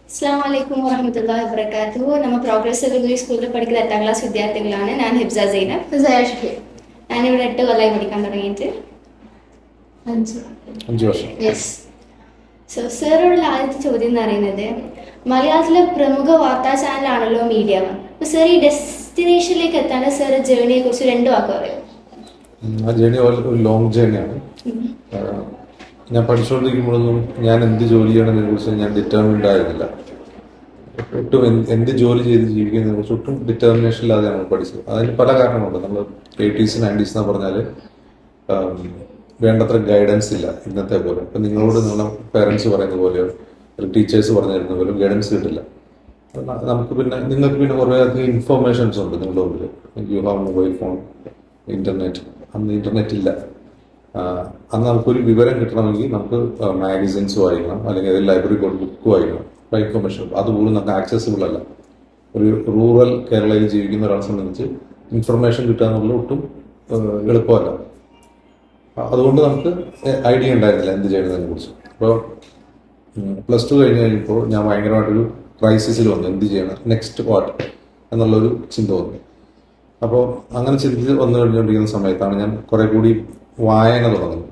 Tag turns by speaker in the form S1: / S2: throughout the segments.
S1: അസ്സാം വലൈക്കും വറഹമത്തല്ലാഹി വബറകാതുഹു. നമ്മ പ്രോഗ്രസ് സെക്കൻഡറി സ്കൂളിൽ പഠിക്കുന്ന 8ാം ക്ലാസ് വിദ്യാർത്ഥികളാണ്. ഞാൻ ഹിബ്സ സൈനബ് സയാഷിഖ്. ഞാനിവിടെ 8 കൊല്ലമായി പഠിക്കാൻ തുടങ്ങിയിട്ട്
S2: 5 വർഷം.
S1: യെസ്. സോ സാറോടുള്ള ആദ്യത്തെ ചോദ്യം എന്ന് പറയുന്നത്, മലയാളത്തിലെ പ്രമുഖ വാർത്താ ചാനലാണല്ലോ മീഡിയ വൺ. അപ്പോൾ സാർ ഈ ഡെസ്റ്റിനേഷനിലേക്ക് എത്താൻ സാർ ജേർണിയെ കുറിച്ച് 2 വാക്ക് പറയും.
S2: ആ ജേണി ഒരു ലോങ് ജേണിയാണ്. ഞാൻ പഠിച്ചുകൊണ്ടിരിക്കുമ്പോഴൊന്നും ഞാൻ എന്ത് ജോലി ചെയ്യണമെന്നതിനെ കുറിച്ച് ഞാൻ ഡിറ്റർമിൻഡ് ആയിരുന്നില്ല. ഒട്ടും എന്ത് ജോലി ചെയ്ത് ജീവിക്കുന്നതിനെ കുറിച്ച് ഒട്ടും ഡിറ്റർമിനേഷൻ ഇല്ലാതെയാണ് പഠിച്ചത്. അതിന് പല കാരണങ്ങളുണ്ട്. നമ്മൾ 80s 90s എന്ന് പറഞ്ഞാൽ വേണ്ടത്ര ഗൈഡൻസ് ഇല്ല ഇന്നത്തെ പോലെ. ഇപ്പം നിങ്ങളോട് നിങ്ങളുടെ പേരൻസ് പറയുന്ന പോലെയോ ടീച്ചേഴ്സ് പറഞ്ഞു തരുന്ന പോലെയോ ഗൈഡൻസ് കിട്ടില്ല. നിങ്ങൾക്ക് പിന്നെ കുറേ അധികം ഇൻഫോർമേഷൻസ് ഉണ്ട് നിങ്ങളുടെ മുമ്പിൽ. You have mobile phone, internet. അന്ന് ഇന്റർനെറ്റ് ഇല്ല. അന്ന് നമുക്കൊരു വിവരം കിട്ടണമെങ്കിൽ നമുക്ക് മാഗസിൻസ് വായിക്കണം, അല്ലെങ്കിൽ ഏതെങ്കിലും ലൈബ്രറി പോയി ബുക്ക് വായിക്കണം. ഇൻഫർമേഷൻ അതുപോലും നമുക്ക് ആക്സസിബിൾ അല്ല. ഒരു റൂറൽ കേരളയിൽ ജീവിക്കുന്ന ഒരാളെ സംബന്ധിച്ച് ഇൻഫർമേഷൻ കിട്ടുക എന്നുള്ളത് ഒട്ടും എളുപ്പമല്ല. അതുകൊണ്ട് നമുക്ക് ഐഡിയ ഉണ്ടായിരുന്നില്ല എന്ത് ചെയ്യുന്നതിനെ കുറിച്ച്. അപ്പോൾ +2 കഴിഞ്ഞ് കഴിഞ്ഞപ്പോൾ ഞാൻ ഭയങ്കരമായിട്ടൊരു ക്രൈസിസിൽ വന്നു. എന്ത് ചെയ്യണം, നെക്സ്റ്റ് വാട്ട് എന്നുള്ളൊരു ചിന്ത വന്നു. അപ്പോൾ അങ്ങനെ ചിന്തിച്ച് വന്നു കഴിഞ്ഞുകൊണ്ടിരിക്കുന്ന സമയത്താണ് ഞാൻ കുറെ കൂടി വായന തുടങ്ങുന്നത്.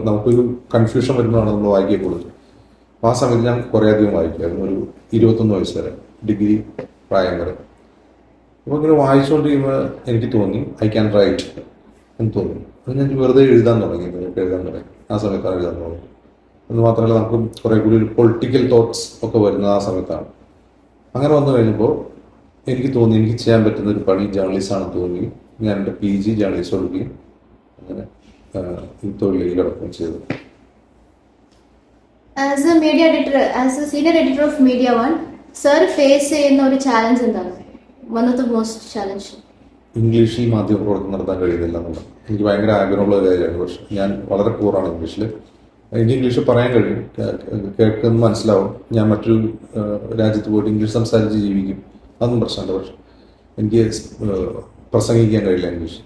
S2: നമുക്കൊരു കൺഫ്യൂഷൻ വരുമ്പോഴാണ് നമ്മൾ വായിക്കുക കൂടുതൽ. അപ്പോൾ ആ സമയത്ത് ഞാൻ കുറേ അധികം വായിക്കുമായിരുന്നു. ഒരു 21 വയസ്സ് വരെ, ഡിഗ്രി പ്രായം വരെ. അപ്പോൾ ഇങ്ങനെ വായിച്ചുകൊണ്ടിരിക്കുമ്പോൾ എനിക്ക് തോന്നി ഐ ക്യാൻ റൈറ്റ് എന്ന് തോന്നി. അത് ഞാൻ വെറുതെ എഴുതാൻ തുടങ്ങി. ആ സമയത്താണ് എഴുതാൻ തുടങ്ങി. എന്ന് മാത്രമല്ല, നമുക്ക് കുറേ കൂടി ഒരു പൊളിറ്റിക്കൽ തോട്ട്സ് ഒക്കെ വരുന്നത് ആ സമയത്താണ്. അങ്ങനെ വന്നു കഴിഞ്ഞപ്പോൾ എനിക്ക് തോന്നി എനിക്ക് ചെയ്യാൻ പറ്റുന്ന ഒരു പണി ജേർണലിസ്റ്റ് ആണെന്ന് തോന്നി. ഞാൻ എൻ്റെ PG ജേർണലിസ്റ്റ് കൊടുക്കുകയും അങ്ങനെ ഈ തൊഴിലേക്ക് കടക്കുകയും ചെയ്തു.
S1: As a media editor, as a senior editor of media one, sir face ചെയ്യുന്ന ഒരു ചാലഞ്ച് എന്താണ്? One of the most challenge.
S2: ഇംഗ്ലീഷിൽ മാധ്യമപ്രവർത്തനം നടത്താൻ കഴിയുന്നില്ല എന്നുള്ളത് എനിക്ക് ഭയങ്കര ആഗ്രഹമുള്ള ഒരു കാര്യമാണ്. പക്ഷെ ഞാൻ വളരെ പൂറാണ് ഇംഗ്ലീഷിൽ. എനിക്ക് ഇംഗ്ലീഷ് പറയാൻ കഴിയും, കേൾക്കുന്ന മനസ്സിലാവും. ഞാൻ മറ്റൊരു രാജ്യത്ത് പോയിട്ട് ഇംഗ്ലീഷ് സംസാരിച്ച് ജീവിക്കും, അതൊന്നും പ്രശ്നമല്ല. പക്ഷെ എനിക്ക് പ്രസംഗിക്കാൻ കഴിയില്ല ഇംഗ്ലീഷ്,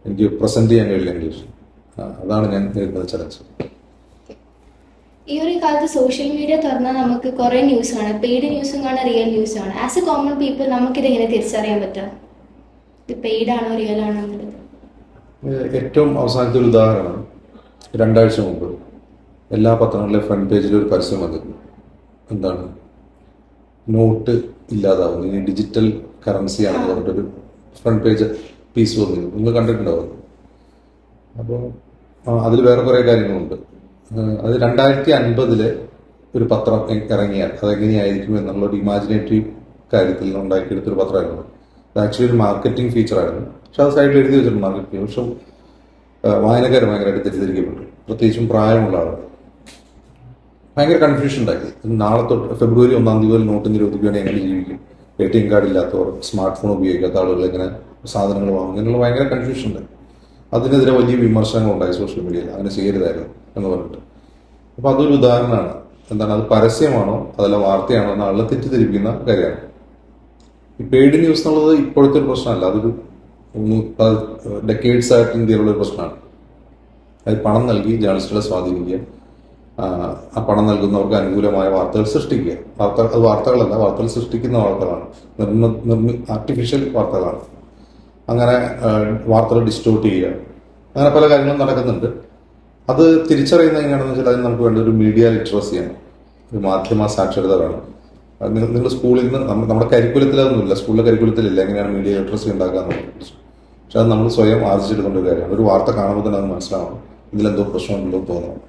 S2: എനിക്ക് പ്രസന്റ് ചെയ്യാൻ കഴിയില്ല ഇംഗ്ലീഷ്. അതാണ് ഞാൻ നേരിടുന്ന ചലഞ്ച്.
S1: ഈ ഒരു കാലത്ത് സോഷ്യൽ മീഡിയ തുറന്നാൽ നമുക്ക് കുറേ ന്യൂസ് കാണാം. പെയ്ഡ് ന്യൂസും കാണാം, റിയൽ ന്യൂസും കാണാം. ആസ് എ കോമൺ പീപ്പിൾ നമുക്കിത് എങ്ങനെ തിരിച്ചറിയാൻ പറ്റുക, ഇത് പെയ്ഡ് ആണോ റിയൽ ആണോ എന്നുള്ളത്?
S2: ഏറ്റവും അവസാനത്തെ ഒരു ഉദാഹരണം, 2 ആഴ്ച മുമ്പ് എല്ലാ പത്രങ്ങളിലെ ഫ്രണ്ട് പേജിൽ ഒരു പരസ്യം വന്നിരുന്നു. എന്താണ്, നോട്ട് ഇല്ലാതാവും, ഇനി ഡിജിറ്റൽ കറൻസി ആണെന്ന് പറഞ്ഞിട്ടൊരു ഫ്രണ്ട് പേജ് പീസ് വന്നിരുന്നു. നിങ്ങൾ കണ്ടിട്ടുണ്ടാവും. അപ്പോൾ അതിൽ വേറെ കുറേ കാര്യങ്ങളുണ്ട്. അത് 2050 ഒരു പത്രം ഇറങ്ങിയാൽ അതെങ്ങനെയായിരിക്കും എന്നുള്ളൊരു ഇമാജിനേറ്റീവ് കാര്യത്തിൽ ഉണ്ടാക്കിയെടുത്തൊരു പത്രമായിരുന്നു. അത് ആക്ച്വലി ഒരു മാർക്കറ്റിംഗ് ഫീച്ചറായിരുന്നു. പക്ഷെ അത് സൈഡിൽ എഴുതി വെച്ചിട്ടുണ്ട് മാർക്കറ്റിംഗ്. പക്ഷെ വായനക്കാർ ഭയങ്കരമായിട്ട് തെറ്റിദ്ധരിക്കപ്പെട്ടു, പ്രത്യേകിച്ചും പ്രായമുള്ള ആളുകൾ. ഭയങ്കര കൺഫ്യൂഷൻ ഉണ്ടാക്കി. നാളെ തൊട്ട് ഫെബ്രുവരി 1 മുതൽ നോട്ടിന് രൂപയ്ക്ക് എങ്ങനെ ജീവിക്കും, ATM കാർഡ് ഇല്ലാത്തവർ, സ്മാർട്ട് ഫോൺ ഉപയോഗിക്കാത്ത ആളുകൾ എങ്ങനെ സാധനങ്ങൾ വാങ്ങും, ഇങ്ങനെയുള്ള ഭയങ്കര കൺഫ്യൂഷൻ ഉണ്ട്. അതിനെതിരെ വലിയ വിമർശനങ്ങൾ ഉണ്ടായി സോഷ്യൽ മീഡിയയിൽ. അങ്ങനെ ചെയ്യരുതായിരുന്നു എന്ന് പറഞ്ഞിട്ട്. അപ്പോൾ അതൊരു ഉദാഹരണമാണ്. എന്താണ്, അത് പരസ്യമാണോ അതല്ല വാർത്തയാണോ എന്ന ആളെ തെറ്റിദ്ധരിപ്പിക്കുന്ന കാര്യമാണ്. ഈ പെയ്ഡ് ന്യൂസ് എന്നുള്ളത് ഇപ്പോഴത്തെ ഒരു പ്രശ്നമല്ല, അതൊരു ഡെക്കേഡ്സ് ആയിട്ട് ഇന്ത്യയിലുള്ള ഒരു പ്രശ്നമാണ്. അത് പണം നൽകി ജേർണലിസ്റ്റുകളെ സ്വാധീനിക്കുക, ആ പണം നൽകുന്നവർക്ക് അനുകൂലമായ വാർത്തകൾ സൃഷ്ടിക്കുക. അത് വാർത്തകളല്ല, വാർത്തകൾ സൃഷ്ടിക്കുന്ന വാർത്തകളാണ്, ആർട്ടിഫിഷ്യൽ വാർത്തകളാണ്. അങ്ങനെ വാർത്തകൾ ഡിസ്റ്റോർട്ട് ചെയ്യുക, അങ്ങനെ പല കാര്യങ്ങളും നടക്കുന്നുണ്ട്. അത് തിരിച്ചറിയുന്നത് എങ്ങനെയാണെന്ന് വെച്ചാൽ അതിന് നമുക്ക് വേണ്ട ഒരു മീഡിയ ലിറ്ററസിയാണ്, ഒരു മാധ്യമ സാക്ഷരത വേണം. നിങ്ങൾ സ്കൂളിൽ നിന്ന് നമ്മുടെ കരിക്കുലത്തിൽ അതൊന്നുമില്ല, സ്കൂളിലെ കരിക്കുലത്തിലില്ല എങ്ങനെയാണ് മീഡിയ ലിറ്ററസി ഉണ്ടാക്കുക എന്നുള്ളത്. പക്ഷെ അത് നമ്മൾ സ്വയം ആർജിച്ചെടുക്കേണ്ട ഒരു കാര്യമാണ്. ഒരു വാർത്ത കാണുമ്പോൾ തന്നെ അത് മനസ്സിലാവണം, ഇതിലെന്തോ പ്രശ്നമുണ്ടല്ലോ തോന്നണം.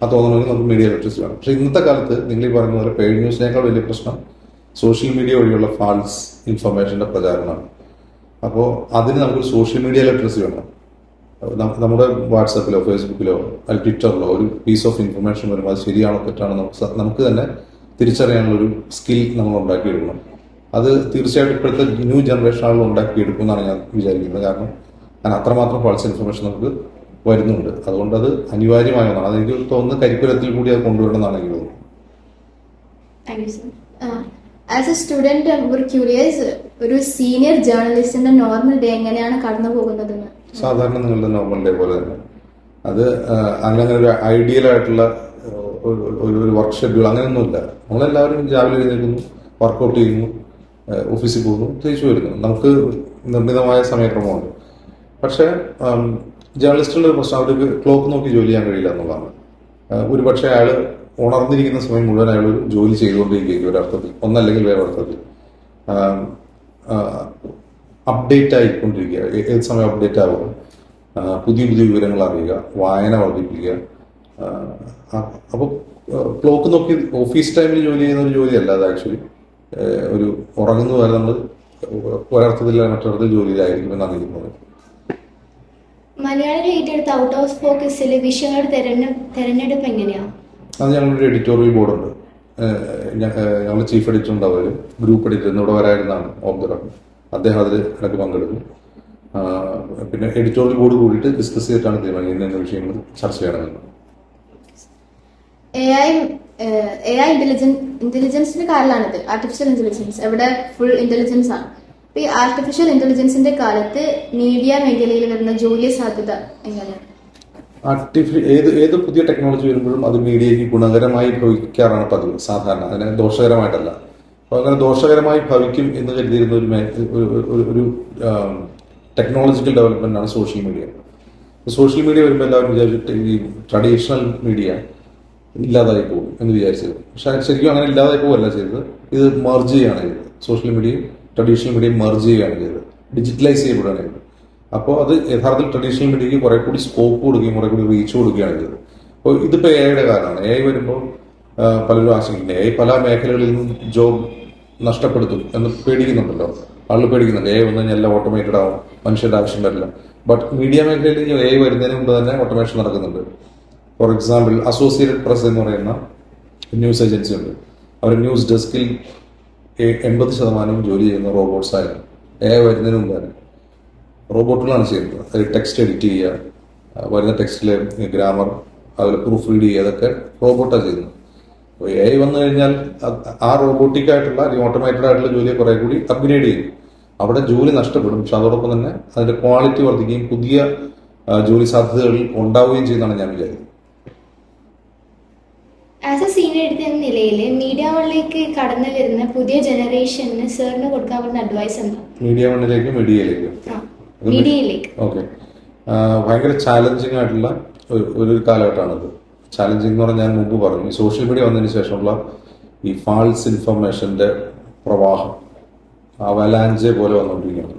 S2: ആ തോന്നണമെങ്കിൽ നമുക്ക് മീഡിയ ലിറ്ററസി വേണം. പക്ഷെ ഇന്നത്തെ കാലത്ത് നിങ്ങൾ ഈ പറയുന്ന പോലെ പെയ്ഡ് ന്യൂസിനേക്കാൾ വലിയ പ്രശ്നം സോഷ്യൽ മീഡിയ വഴിയുള്ള ഫാൾസ് ഇൻഫർമേഷന്റെ പ്രചാരണമാണ്. അപ്പോൾ അതിന് നമുക്കൊരു സോഷ്യൽ മീഡിയ ലിറ്ററസി വേണം. നമ്മുടെ വാട്സാപ്പിലോ ഫേസ്ബുക്കിലോ അല്ലെങ്കിൽ ട്വിറ്ററിലോ ഒരു പീസ് ഓഫ് ഇൻഫർമേഷൻ വരുമ്പോൾ അത് ശരിയാണോ തെറ്റാണോ നമുക്ക് തന്നെ തിരിച്ചറിയാനുള്ളൊരു സ്കിൽ നമ്മൾ ഉണ്ടാക്കിയെടുക്കണം. അത് തീർച്ചയായിട്ടും ഇപ്പോഴത്തെ ന്യൂ ജനറേഷൻ ആളുകൾ ഉണ്ടാക്കിയെടുക്കും എന്നാണ് ഞാൻ വിചാരിക്കുന്നത്. കാരണം ഞാൻ അത്രമാത്രം ഫാൾസ് ഇൻഫർമേഷൻ നമുക്ക് വരുന്നുണ്ട്. അതുകൊണ്ട് അത് അനിവാര്യമായ ഒന്നാണ്. അതെനിക്ക് തോന്നുന്നു കരിക്കുലത്തിൽ കൂടി അത് കൊണ്ടുവരണമെന്നാണ് എനിക്ക് തോന്നുന്നത്.
S1: ആസ് എ സ്റ്റുഡന്റ് ഒരു ക്യൂരിയസ്, ഒരു സീനിയർ ജേർണലിസ്റ്റിന്റെ നോർമൽ ഡേ എങ്ങനെയാണ് കടന്നു പോകുന്നതെന്ന്?
S2: സാധാരണ നിങ്ങളുടെ നോർമൽ ഡേ പോലെ തന്നെ. അത് അങ്ങനെ ഒരു ഐഡിയൽ ആയിട്ടുള്ള ഒരു വർക്ക് ഷെഡ്യൂൾ അങ്ങനെയൊന്നുമില്ല. നമ്മളെല്ലാവരും രാവിലെ എഴുന്നേൽക്കുന്നു, വർക്കൗട്ട് ചെയ്യുന്നു, ഓഫീസിൽ പോകുന്നു, തിരിച്ചു വരുന്നു. നമുക്ക് നിർണിതമായ സമയക്രമമുണ്ട്. പക്ഷേ ജേർണലിസ്റ്റുകളുടെ ഒരു പ്രശ്നം, അവർക്ക് ക്ലോക്ക് നോക്കി ജോലി ചെയ്യാൻ കഴിയില്ല എന്നുള്ളതാണ്. ഒരു പക്ഷേ അയാൾ ഉണർന്നിരിക്കുന്ന സമയം മുഴുവൻ അയാൾ ഒരു ജോലി ചെയ്തുകൊണ്ടിരിക്കുകയും ഒരർത്ഥത്തിൽ, ഒന്നല്ലെങ്കിൽ വേറെ അർത്ഥത്തിൽ അപ്ഡേറ്റ് ആയിക്കൊണ്ടിരിക്കുക. ഏത് സമയം അപ്ഡേറ്റ് ആവുക, പുതിയ പുതിയ വിവരങ്ങൾ അറിയുക, വായന വർദ്ധിപ്പിക്കുക. അപ്പോൾ ക്ലോക്ക് നോക്കി ഓഫീസ് ടൈമിൽ ജോലി ചെയ്യുന്ന ഒരു ജോലിയല്ല അത്. ആക്ച്വലി ഒരു ഉറങ്ങുന്ന വരെ നമ്മൾ ഒരർത്ഥത്തില്ല മറ്റൊരർത്ഥത്തിൽ ജോലിയിലായിരിക്കും എന്നാണ് എനിക്ക് തോന്നുന്നത്.
S1: മലയാളികൾ ഏറ്റെടുത്ത ഔട്ട് ഓഫ് ഫോക്കസിൽ വിഷയങ്ങളുടെ തെരഞ്ഞെടുപ്പ് എങ്ങനെയാണ്?
S2: അത് ഞങ്ങളൊരു എഡിറ്റോറിയൽ ബോർഡുണ്ട്. ഞങ്ങൾ ചീഫ് എഡിറ്റർ ഉണ്ട്, അവർ ഗ്രൂപ്പ് എഡിറ്റർ ഇവിടെ വരായിരുന്നാണ് ഓബ്ദർ. അദ്ദേഹം അതിൽ ഇടയ്ക്ക് പങ്കെടുക്കും. പിന്നെ എഡിറ്റോറിയൽ ബോർഡ് കൂടിയിട്ട് ഡിസ്കസ് ചെയ്തിട്ടാണ് തീരുമാനിക്കുന്നത് ഇന്ന വിഷയങ്ങൾ ചർച്ച ചെയ്യണമെന്ന്.
S3: AI ഇന്റലിജൻസിന്റെ കാലമാണിത്. ആർട്ടിഫിഷ്യൽ ഇന്റലിജൻസ് എവിടെ ഫുൾ ഇന്റലിജൻസ് ആണ്. അപ്പൊ ഈ ആർട്ടിഫിഷ്യൽ ഇന്റലിജൻസിന്റെ കാലത്ത് മീഡിയ മേഖലയിൽ വരുന്ന ജോലി സാധ്യത എങ്ങനെയാണ്?
S2: ഏത് പുതിയ ടെക്നോളജി വരുമ്പോഴും അത് മീഡിയയ്ക്ക് ഗുണകരമായി ഭവിക്കാറാണ് പതിവ് സാധാരണ, അതിനെ ദോഷകരമായിട്ടല്ല. അപ്പൊ അങ്ങനെ ദോഷകരമായി ഭവിക്കും എന്ന് കരുതിയിരുന്ന ഒരു ടെക്നോളജിക്കൽ ഡെവലപ്മെന്റ് ആണ് സോഷ്യൽ മീഡിയ. സോഷ്യൽ മീഡിയ വരുമ്പോൾ എല്ലാവരും വിചാരിച്ചിട്ട് ഈ ട്രഡീഷണൽ മീഡിയ ഇല്ലാതായി പോകും എന്ന് വിചാരിച്ചത്. പക്ഷെ ശരിക്കും അങ്ങനെ ഇല്ലാതായി പോവുകയല്ല ചെയ്തത്, ഇത് മെർജ് ചെയ്യുകയാണ് ചെയ്തത്. സോഷ്യൽ മീഡിയയും ട്രഡീഷണൽ മീഡിയയും മെർജ് ചെയ്യുകയാണ് ചെയ്തത്, ഡിജിറ്റലൈസ് ചെയ്യപ്പെടുകയാണ് ചെയ്തത്. അപ്പോൾ അത് യഥാർത്ഥത്തിൽ ട്രഡീഷണൽ മീഡിയയ്ക്ക് കുറെ കൂടി സ്കോപ്പ് കൊടുക്കുകയും കുറെ കൂടി റീച്ച് കൊടുക്കുകയാണ് ചെയ്തത്. അപ്പോൾ ഇതിപ്പോൾ AI കാലമാണ്. AI വരുമ്പോൾ പലരും ആശങ്കിക്കുന്നത് AI പല മേഖലകളിൽ നിന്നും ജോബ് നഷ്ടപ്പെടുത്തും എന്ന് പേടിക്കുന്നുണ്ടല്ലോ. ആളുകൾ പേടിക്കുന്നുണ്ട് AI വന്നു കഴിഞ്ഞാൽ എല്ലാം ഓട്ടോമേറ്റഡ് ആവും, മനുഷ്യരുടെ ആവശ്യം വരില്ല. ബട്ട് മീഡിയ മേഖലയിൽ AI വരുന്നതിന് മുമ്പ് തന്നെ ഓട്ടോമേഷൻ നടക്കുന്നുണ്ട്. ഫോർ എക്സാമ്പിൾ അസോസിയേറ്റഡ് പ്രസ് എന്ന് പറയുന്ന ന്യൂസ് ഏജൻസി ഉണ്ട്. അവർ ന്യൂസ് ഡെസ്കിൽ 80% ജോലി ചെയ്യുന്ന റോബോട്ട്സ് ആയിരുന്നു. AI വരുന്നതിന് മുമ്പ് തന്നെ റോബോട്ടുകളാണ് ചെയ്യുന്നത്. അത് ടെക്സ്റ്റ് എഡിറ്റ് ചെയ്യുക, വരുന്ന ടെക്സ്റ്റിലെ ഗ്രാമർ, അതുപോലെ പ്രൂഫ് റീഡ് ചെയ്യുക, അതൊക്കെ റോബോട്ടാണ് ചെയ്യുന്നത്. അപ്പോൾ AI വന്നു കഴിഞ്ഞാൽ ആ റോബോട്ടിക് ആയിട്ടുള്ള അല്ലെങ്കിൽ ഓട്ടോമേറ്റഡ് ആയിട്ടുള്ള ജോലിയെ കുറെ കൂടി അപ്ഗ്രേഡ് ചെയ്യും. അവിടെ ജോലി നഷ്ടപ്പെടും, പക്ഷെ അതോടൊപ്പം തന്നെ അതിന്റെ ക്വാളിറ്റി വർദ്ധിക്കുകയും പുതിയ ജോലി സാധ്യതകൾ ഉണ്ടാവുകയും ചെയ്യുന്നതാണ് ഞാൻ വിചാരിക്കുന്നത്.
S1: ആസ് എ സീനിയർ എഡിറ്റർ എന്ന നിലയിൽ മീഡിയ വണ്ണിലേക്ക് കടന്നു വരുന്ന പുതിയ ജനറേഷന് സാറിന് കൊടുക്കാൻ പറ്റുന്ന അഡ്വൈസ് എന്താ?
S2: മീഡിയയിലേക്കും ഓക്കെ, ഭയങ്കര ചാലഞ്ചിങ് ആയിട്ടുള്ള ഒരു കാലഘട്ടമാണിത്. ചാലഞ്ചിങ് എന്ന് പറഞ്ഞാൽ ഞാൻ മുമ്പ് പറഞ്ഞു, ഈ സോഷ്യൽ മീഡിയ വന്നതിന് ശേഷമുള്ള ഈ ഫാൾസ് ഇൻഫർമേഷന്റെ പ്രവാഹം അവലാഞ്ചെ പോലെ വന്നുകൊണ്ടിരിക്കുകയാണ്.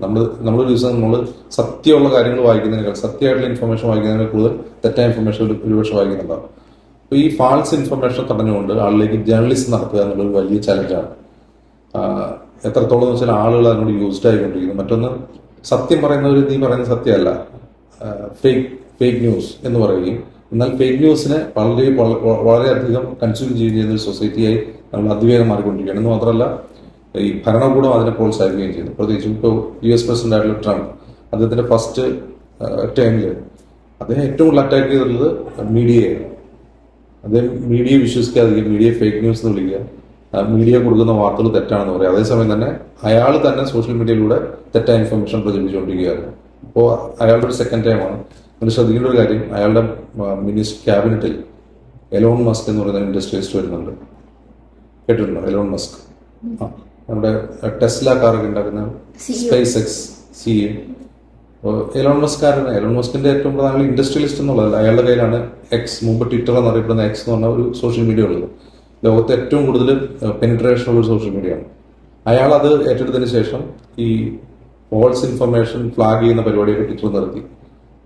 S2: നമ്മൾ ദിവസം നമ്മൾ സത്യമുള്ള കാര്യങ്ങൾ വായിക്കുന്നതിനേക്കാൾ, സത്യമായിട്ടുള്ള ഇൻഫർമേഷൻ വായിക്കുന്നതിനേക്കാൾ കൂടുതൽ തെറ്റായ ഇൻഫർമേഷൻ ഒരുപക്ഷെ വായിക്കുന്നുണ്ടാവും. അപ്പോൾ ഈ ഫാൾസ് ഇൻഫർമേഷൻ തടഞ്ഞുകൊണ്ട് ആളിലേക്ക് ജേർണലിസം നടത്തുക എന്നുള്ളൊരു വലിയ ചലഞ്ചാണ്. എത്രത്തോളം എന്ന് വെച്ചാൽ ആളുകൾ അതിനോട് യൂസ്ഡ് ആയിക്കൊണ്ടിരിക്കുന്നു. മറ്റൊന്ന്, സത്യം പറയുന്നവർ നീ പറയുന്ന സത്യമല്ല, ഫേക്ക് ന്യൂസ് എന്ന് പറയുകയും, എന്നാൽ ഫേക്ക് ന്യൂസിനെ വളരെയധികം കൺസ്യൂം ചെയ്യുന്ന ഒരു സൊസൈറ്റിയായി നമ്മൾ അതിവേഗം മാറിക്കൊണ്ടിരിക്കുകയാണ്. എന്ന് മാത്രമല്ല, ഈ ഭരണകൂടം അതിനെ പ്രോത്സാഹിപ്പിക്കുകയും ചെയ്യുന്നു. പ്രത്യേകിച്ചും ഇപ്പോൾ US പ്രസിഡന്റ് ആയിട്ടുള്ള ട്രംപ്, അദ്ദേഹത്തിന്റെ ഫസ്റ്റ് ടൈമിൽ അദ്ദേഹം ഏറ്റവും കൂടുതൽ അറ്റാക്ക് ചെയ്തിട്ടുള്ളത് മീഡിയയാണ്. അദ്ദേഹം മീഡിയ വിശ്വസിക്കാതിരിക്കുക, മീഡിയ ഫേക്ക് ന്യൂസ് എന്ന് വിളിക്കുക, മീഡിയ കൊടുക്കുന്ന വാർത്തകൾ തെറ്റാണെന്ന് പറയും. അതേസമയം തന്നെ അയാൾ തന്നെ സോഷ്യൽ മീഡിയയിലൂടെ തെറ്റായ ഇൻഫർമേഷൻ പ്രചരിപ്പിച്ചുകൊണ്ടിരിക്കുകയായിരുന്നു. ഇപ്പോൾ അയാളുടെ ഒരു സെക്കൻഡ് ടൈമാണ്. നിങ്ങൾ ശ്രദ്ധിക്കേണ്ട ഒരു കാര്യം, അയാളുടെ ക്യാബിനറ്റിൽ എലോൺ മസ്ക് എന്ന് പറയുന്ന ഇൻഡസ്ട്രിയലിസ്റ്റ് വരുന്നുണ്ട്. കേട്ടിട്ടുണ്ടോ എലോൺ മസ്ക്? നമ്മുടെ ടെസ്ല കാറൊക്കെ ഉണ്ടാക്കുന്ന സ്പേസ് എക്സ് CEO. എലോൺ മസ്കിന്റെ ഏറ്റവും പ്രധാന ഇൻഡസ്ട്രിയലിസ്റ്റ് എന്നുള്ളത് അയാളുടെ കയ്യിലാണ് എക്സ്, മുമ്പ് ട്വിറ്റർ എന്നറിയപ്പെടുന്ന എക്സ് എന്ന് പറഞ്ഞ ഒരു സോഷ്യൽ മീഡിയ ഉള്ളത്. ലോകത്തെ ഏറ്റവും കൂടുതൽ പെനിട്രേഷൻ ഉള്ള ഒരു സോഷ്യൽ മീഡിയയാണ്. അയാൾ അത് ഏറ്റെടുത്തതിന് ശേഷം ഈ ഫാൾസ് ഇൻഫർമേഷൻ ഫ്ലാഗ് ചെയ്യുന്ന പരിപാടിയൊക്കെ ട്വിറ്റർ നിർത്തി.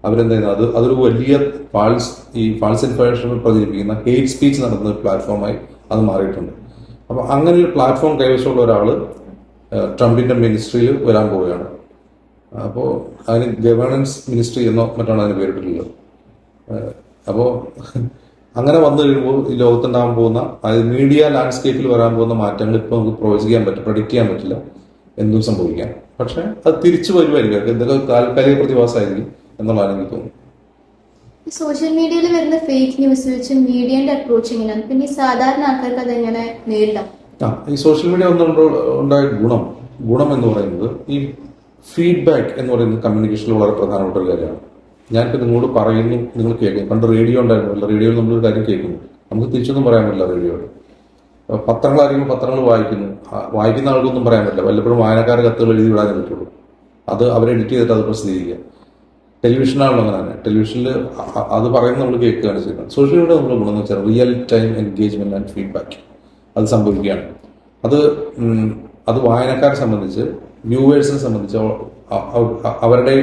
S2: അവരെന്താ ചെയ്യുന്നത്, അതൊരു വലിയ ഫാൾസ് ഇൻഫർമേഷൻ പ്രചരിപ്പിക്കുന്ന ഹേറ്റ് സ്പീച്ച് നടത്തുന്ന ഒരു പ്ലാറ്റ്ഫോമായി അത് മാറിയിട്ടുണ്ട്. അപ്പൊ അങ്ങനെ ഒരു പ്ലാറ്റ്ഫോം കൈവശമുള്ള ഒരാള് ട്രംപിന്റെ മിനിസ്ട്രിയിൽ വരാൻ പോവുകയാണ്. അപ്പോൾ അതിന് ഗവേണൻസ് മിനിസ്ട്രി എന്നോ മറ്റാണ് അതിന് പേരിട്ടുള്ളത്. അപ്പോൾ അങ്ങനെ വന്നു കഴിയുമ്പോൾ ഈ ലോകത്തുണ്ടാകാൻ പോകുന്ന, അതായത് മീഡിയ ലാൻഡ്സ്കേപ്പിൽ വരാൻ പോകുന്ന മാറ്റങ്ങൾ ഇപ്പോൾ നമുക്ക് പ്രഡിക്റ്റ് ചെയ്യാൻ പറ്റില്ല, എന്തും സംഭവിക്കാം. പക്ഷെ അത് തിരിച്ചു വരുമായിരിക്കും, എന്തൊക്കെ താൽക്കാലിക പ്രതിഭാസമായിരിക്കും എന്നുള്ളതാണ് എനിക്ക് തോന്നുന്നത്.
S3: സോഷ്യൽ മീഡിയയിൽ വരുന്ന ഫേക്ക് ന്യൂസ് വെച്ച് മീഡിയന്റെ അപ്രോച്ച് എങ്ങനെയാണ്? പിന്നെ ഈ സാധാരണ ആൾക്കാർക്ക് അതെങ്ങനെ നേരിടാം?
S2: ഈ സോഷ്യൽ മീഡിയ ഉണ്ടായ ഗുണം എന്ന് പറയുന്നത്, ഈ ഫീഡ്ബാക്ക് എന്ന് പറയുന്നത് കമ്മ്യൂണിക്കേഷനിൽ വളരെ പ്രധാനപ്പെട്ട ഒരു കാര്യമാണ്. ഞാനിപ്പോൾ നിങ്ങളോട് പറയുന്നു, നിങ്ങൾ കേൾക്കുന്നു. പണ്ട് റേഡിയോ ഉണ്ടായിരുന്നില്ല, റേഡിയോയിൽ നമ്മളൊരു കാര്യം കേൾക്കുന്നു, നമുക്ക് തിരിച്ചൊന്നും പറയാൻ പറ്റില്ല റേഡിയോയോട്. പത്രങ്ങളായിരിക്കും, പത്രങ്ങൾ വായിക്കുന്ന ആൾക്കൊന്നും പറയാൻ പറ്റില്ല. വല്ലപ്പോഴും വായനക്കാർ കത്തുകൾ എഴുതി വിടാനേ പറ്റുള്ളൂ. അത് അവർ എഡിറ്റ് ചെയ്തിട്ട് അത് പ്രസിദ്ധീകരിക്കുക. ടെലിവിഷനാണല്ലോ അങ്ങനെ തന്നെ. ടെലിവിഷനിൽ അത് പറയുന്നത് നമ്മൾ കേൾക്കുകയാണ് ചെയ്യുന്നത്. സോഷ്യൽ മീഡിയ നമ്മൾ ഗുണമെന്ന് വെച്ചാൽ real time engagement and feedback അത് സംഭവിക്കുകയാണ്. അത് വായനക്കാരെ സംബന്ധിച്ച്, വ്യൂവേഴ്സിനെ സംബന്ധിച്ച് അവരുടെ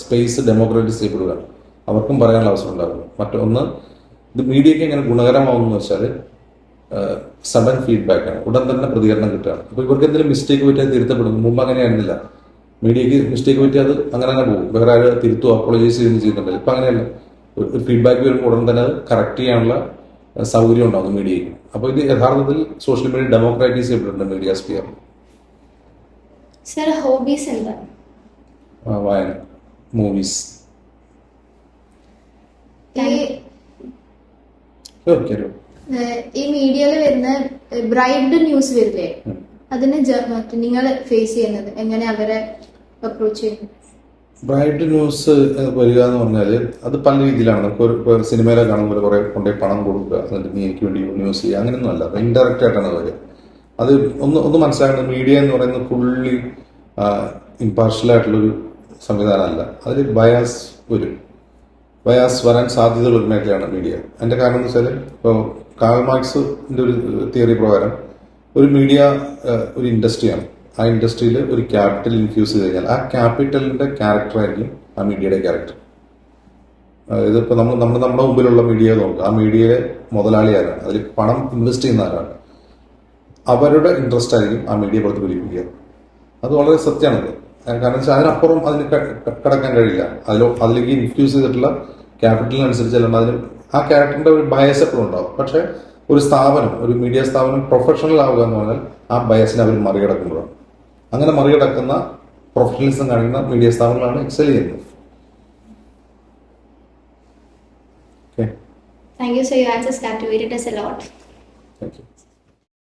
S2: സ്പേസ് ഡെമോക്രാറ്റൈസ് ചെയ്യപ്പെടുകയാണ്. അവർക്കും പറയാനുള്ള അവസരം ഉണ്ടാകുന്നു. മറ്റൊന്ന്, ഇത് മീഡിയയ്ക്ക് എങ്ങനെ ഗുണകരമാവുമെന്ന് വെച്ചാൽ സഡൻ ഫീഡ്ബാക്കാണ്, ഉടൻ തന്നെ പ്രതികരണം കിട്ടുകയാണ്. അപ്പോൾ ഇവർക്ക് എന്തെങ്കിലും മിസ്റ്റേക്ക് പറ്റിയാൽ തിരുത്തപ്പെടുന്നു. മുമ്പ് അങ്ങനെയായിരുന്നില്ല. മീഡിയക്ക് മിസ്റ്റേക്ക് പറ്റിയാൽ അത് അങ്ങനെ തന്നെ പോകും, വേറെ ആരും തിരുത്തുക അപ്പോളജൈസ് ചെയ്യുന്നുണ്ടല്ലോ. ഇപ്പം അങ്ങനെയല്ല. ഒരു ഫീഡ്ബാക്ക് വരുമ്പോൾ ഉടൻ തന്നെ അത് കറക്റ്റ് ചെയ്യാനുള്ള സൗകര്യം ഉണ്ടാകും മീഡിയയ്ക്ക്. അപ്പോൾ ഇത് യഥാർത്ഥത്തിൽ സോഷ്യൽ മീഡിയ ഡെമോക്രാറ്റൈസ് ചെയ്യപ്പെട്ടിട്ടുണ്ട് മീഡിയ സ്പിയർ.
S1: സർ, ഹോബീസ് എന്താ?
S2: വായന, മൂവീസ്.
S3: ഈ മീഡിയയിൽ വരുന്ന ബ്രൈഡ് ന്യൂസ് വരില്ലേ, അതിനെ നിങ്ങൾ ഫേസ് ചെയ്യുന്നത് എങ്ങനെ, അവരെ അപ്രോച്ച് ചെയ്യുന്നത്?
S2: ബ്രൈഡ് ന്യൂസ് വരിക എന്ന് പറഞ്ഞാൽ അത് പല രീതിയിലാണ്. നമുക്ക് ഒരു സിനിമയിലെ കാണുമ്പോൾ കുറെ കൊണ്ടുപോയി പണം കൊടുക്കുക, എന്നിട്ട് നീ എനിക്ക് വേണ്ടി ന്യൂസ് ചെയ്യുക, അങ്ങനെയൊന്നും അല്ല. ഇൻഡയറക്റ്റ് ആയിട്ടാണ് വരിക. അത് ഒന്ന് മനസ്സിലാക്കേണ്ടത്, മീഡിയ എന്ന് പറയുന്നത് ഫുള്ളി ഇമ്പാർഷ്യലായിട്ടുള്ളൊരു സംവിധാനമല്ല. അതിൽ ബയാസ് വരാൻ സാധ്യതയുള്ള ഒരു മേഖലയാണ് മീഡിയ. അതിൻ്റെ കാരണം എന്ന് വെച്ചാൽ, ഇപ്പോൾ കാൾ മാർക്സിന്റെ ഒരു തിയറി പ്രകാരം ഒരു മീഡിയ ഒരു ഇൻഡസ്ട്രിയാണ്. ആ ഇൻഡസ്ട്രിയിൽ ഒരു ക്യാപിറ്റൽ ഇൻഫ്യൂസ് ചെയ്ത് കഴിഞ്ഞാൽ ആ ക്യാപിറ്റലിന്റെ ക്യാരക്ടറായിരിക്കും ആ മീഡിയയുടെ ക്യാരക്ടർ. ഇതിപ്പോൾ നമ്മുടെ മുമ്പിലുള്ള മീഡിയ നോക്കുക, ആ മീഡിയയിലെ മുതലാളി ആരാണ്, അതിൽ പണം ഇൻവെസ്റ്റ് ചെയ്യുന്ന ആരാണ്, അവരുടെ ഇൻട്രസ്റ്റ് ആയിരിക്കും ആ മീഡിയ പ്രതിഫലിപ്പിക്കുക. അത് വളരെ സത്യമാണത്. കാരണം വെച്ചാൽ അതിനപ്പുറം അതിന് കടക്കാൻ കഴിയില്ല. അതിലേക്ക് ഇൻഫ്യൂസ് ചെയ്തിട്ടുള്ള ക്യാപിറ്റലിനനുസരിച്ചല്ല അതിന് ആ ക്യാരക്ടറിന്റെ ഒരു ബയസ് എപ്പോഴും ഉണ്ടാവും. പക്ഷെ ഒരു മീഡിയ സ്ഥാപനം പ്രൊഫഷണൽ ആവുക എന്ന് പറഞ്ഞാൽ ആ ബയസിനെ അവർ മറികടക്കുമ്പോഴാണ്. അങ്ങനെ മറികടക്കുന്ന പ്രൊഫഷണലിസം കാണിക്കുന്ന മീഡിയ സ്ഥാപനങ്ങളാണ് എക്സൽ ചെയ്യുന്നത്.
S1: Thank you, sir. Your answers captivated us a lot.
S2: Thank you.